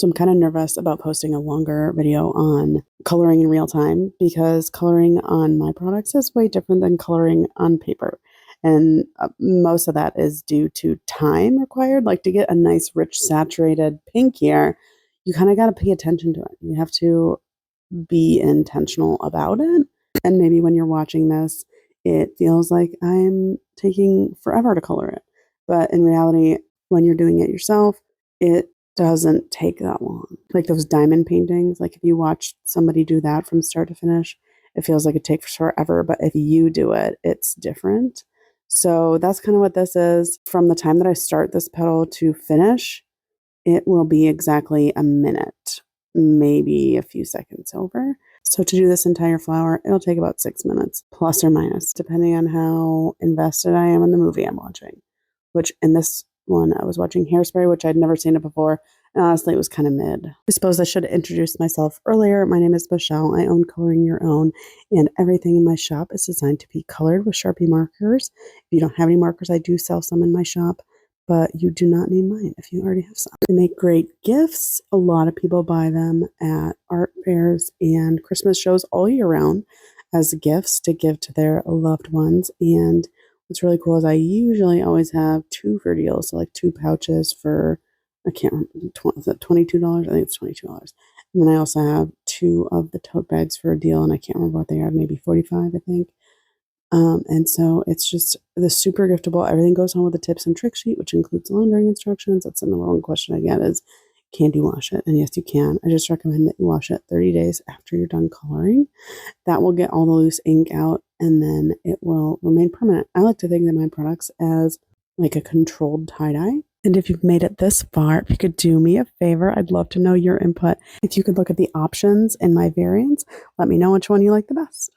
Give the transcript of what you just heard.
So I'm kind of nervous about posting a longer video on coloring in real time because coloring on my products is way different than coloring on paper. And most of that is due to time required. Like to get a nice, rich, saturated pink here, you kind of got to pay attention to it. You have to be intentional about it. And maybe when you're watching this, it feels like I'm taking forever to color it. But in reality, when you're doing it yourself, it doesn't take that long. Like those diamond paintings, like if you watch somebody do that from start to finish, it feels like it takes forever. But if you do it, it's different. So that's kind of what this is. From the time that I start this petal to finish, it will be exactly a minute, maybe a few seconds over. So to do this entire flower, it'll take about 6 minutes, plus or minus, depending on how invested I am in the movie I'm watching. Which in this one, I was watching Hairspray, which I'd never seen it before. And honestly, it was kind of mid. I suppose I should have introduced myself earlier. My name is Michelle. I own Coloring Your Own, and everything in my shop is designed to be colored with Sharpie markers. If you don't have any markers, I do sell some in my shop, but you do not need mine if you already have some. They make great gifts. A lot of people buy them at art fairs and Christmas shows all year round as gifts to give to their loved ones. And what's really cool is I usually always have 2 for deals, so like 2 pouches for, I can't remember, is it $22? I think it's $22. And then I also have 2 of the tote bags for a deal, and I can't remember what they are, maybe 45, I think. And so it's just the super giftable. Everything goes home with a tips and trick sheet, which includes laundering instructions. That's the number one question I get is, can you wash it? And yes, you can. I just recommend that you wash it 30 days after you're done coloring. That will get all the loose ink out, and then it will remain permanent. I like to think of my products as like a controlled tie-dye. And if you've made it this far, if you could do me a favor, I'd love to know your input. If you could look at the options in my variants, let me know which one you like the best.